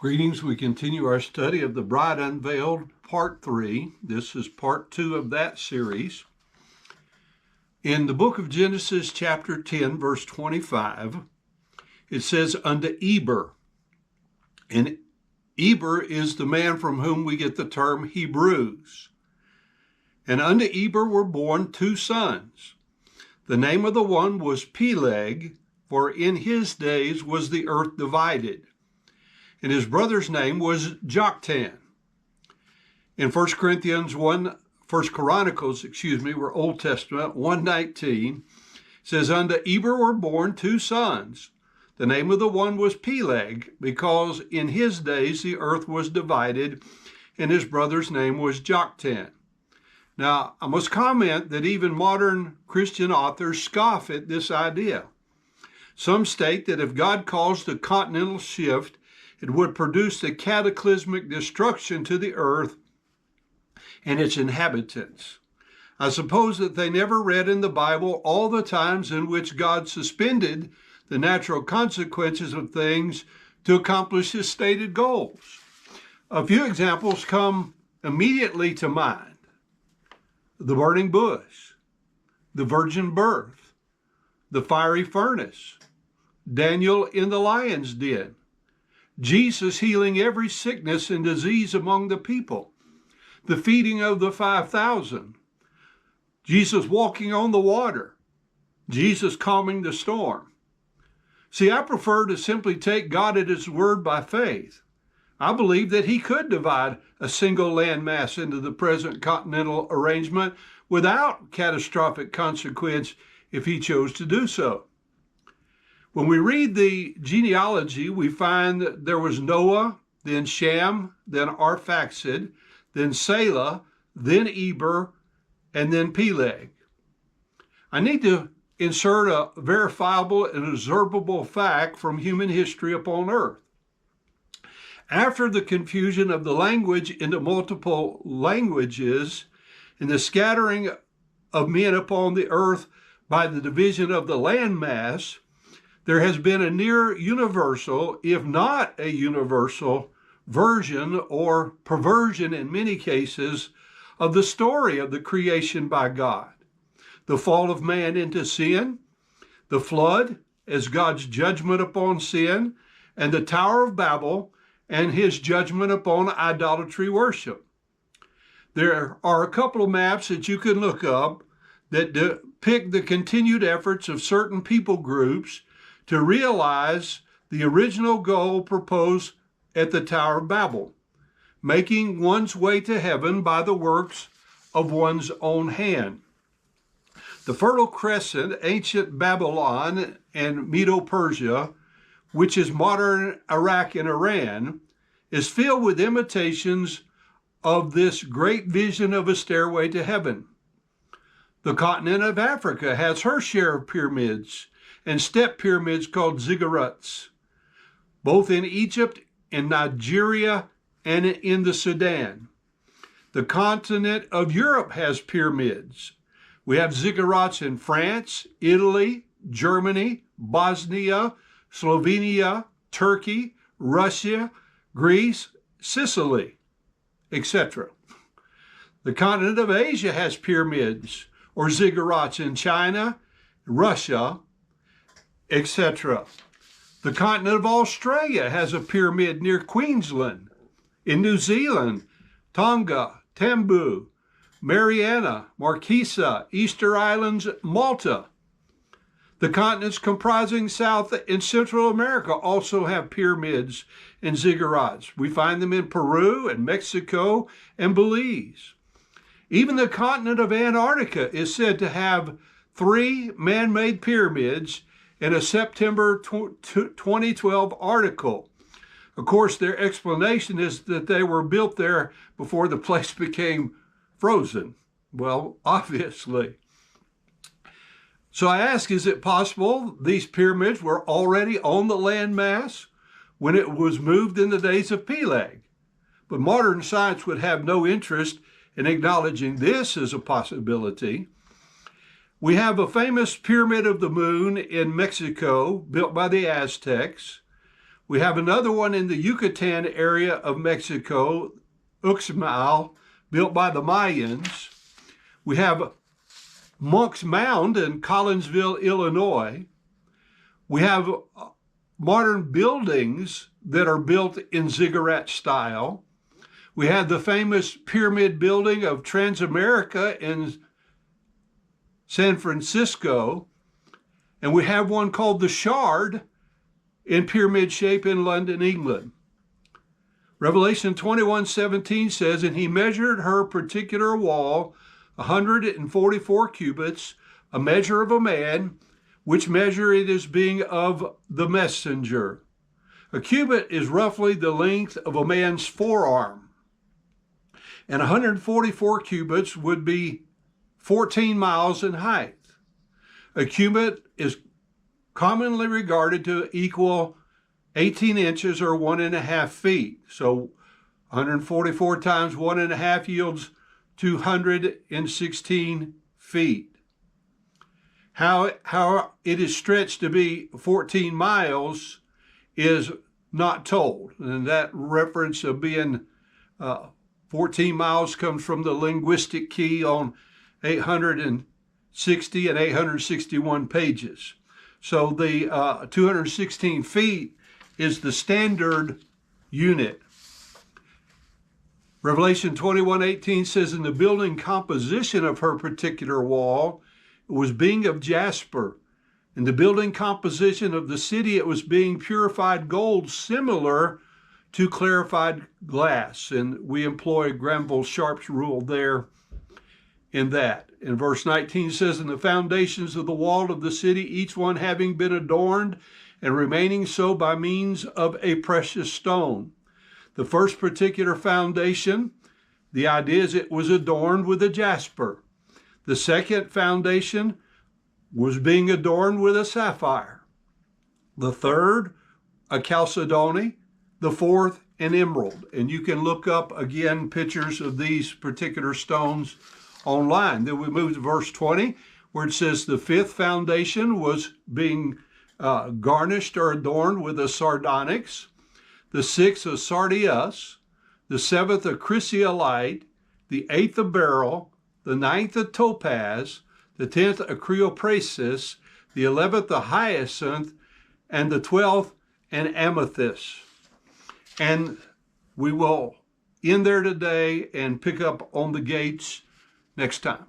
Greetings. We continue our study of the Bride Unveiled, Part 3. This is Part 2 of that series. In the book of Genesis, chapter 10, verse 25, it says, unto Eber. And Eber is the man from whom we get the term Hebrews. And unto Eber were born two sons. The name of the one was Peleg, for in his days was the earth divided. And his brother's name was Joktan. In 1 Chronicles, we're Old Testament, 1:19, says, unto Eber were born two sons. The name of the one was Peleg, because in his days the earth was divided, and his brother's name was Joktan. Now, I must comment that even modern Christian authors scoff at this idea. Some state that if God caused a continental shift, it would produce a cataclysmic destruction to the earth and its inhabitants. I suppose that they never read in the Bible all the times in which God suspended the natural consequences of things to accomplish his stated goals. A few examples come immediately to mind. The burning bush, the virgin birth, the fiery furnace, Daniel in the lion's den, Jesus healing every sickness and disease among the people, the feeding of the 5,000, Jesus walking on the water, Jesus calming the storm. See, I prefer to simply take God at his word by faith. I believe that he could divide a single landmass into the present continental arrangement without catastrophic consequence if he chose to do so. When we read the genealogy, we find that there was Noah, then Shem, then Arphaxad, then Salah, then Eber, and then Peleg. I need to insert a verifiable and observable fact from human history upon earth. After the confusion of the language into multiple languages and the scattering of men upon the earth by the division of the landmass, there has been a near universal, if not a universal, version or perversion in many cases of the story of the creation by God. The fall of man into sin, the flood as God's judgment upon sin, and the Tower of Babel and his judgment upon idolatry worship. There are a couple of maps that you can look up that depict the continued efforts of certain people groups to realize the original goal proposed at the Tower of Babel, making one's way to heaven by the works of one's own hand. The Fertile Crescent, ancient Babylon and Medo-Persia, which is modern Iraq and Iran, is filled with imitations of this great vision of a stairway to heaven. The continent of Africa has her share of pyramids and step pyramids called ziggurats, both in Egypt, in Nigeria, and in the Sudan. The continent of Europe has pyramids. We have ziggurats in France, Italy, Germany, Bosnia, Slovenia, Turkey, Russia, Greece, Sicily, etc. The continent of Asia has pyramids or ziggurats in China, Russia, etc. The continent of Australia has a pyramid near Queensland. In New Zealand, Tonga, Tambu, Mariana, Marquesa, Easter Islands, Malta. The continents comprising South and Central America also have pyramids and ziggurats. We find them in Peru and Mexico and Belize. Even the continent of Antarctica is said to have 3 man-made pyramids in a September 2012 article. Of course, their explanation is that they were built there before the place became frozen. Well, obviously. So I ask, is it possible these pyramids were already on the landmass when it was moved in the days of Peleg? But modern science would have no interest in acknowledging this as a possibility. We have a famous Pyramid of the Moon in Mexico built by the Aztecs. We have another one in the Yucatan area of Mexico, Uxmal, built by the Mayans. We have Monk's Mound in Collinsville, Illinois. We have modern buildings that are built in ziggurat style. We have the famous pyramid building of Transamerica in San Francisco. And we have one called the Shard in pyramid shape in London, England. Revelation 21:17 says, and he measured her particular wall 144 cubits, a measure of a man, which measure it is being of the messenger. A cubit is roughly the length of a man's forearm. And 144 cubits would be 14 miles in height. A cubit is commonly regarded to equal 18 inches or 1.5 feet. So 144 times 1.5 yields 216 feet. How it is stretched to be 14 miles is not told. And that reference of being 14 miles comes from the linguistic key on 860 and 861 pages. So the 216 feet is the standard unit. Revelation 21:18 says, in the building composition of her particular wall, it was being of jasper. In the building composition of the city, it was being purified gold, similar to clarified glass. And we employ Granville Sharp's rule there in that. In verse 19 says, and the foundations of the wall of the city, each one having been adorned and remaining so by means of a precious stone. The first particular foundation, the idea is it was adorned with a jasper. The second foundation was being adorned with a sapphire. The third, a chalcedony. The fourth, an emerald. And you can look up again pictures of these particular stones online. Then we move to verse 20, where it says the fifth foundation was being garnished or adorned with a sardonyx. The sixth, a sardius. The seventh, a chrysolite. The eighth, a beryl. The ninth, a topaz. The 10th, a chrysoprasus. The 11th, a hyacinth. And the 12th, an amethyst. And we will end there today and pick up on the gates next time.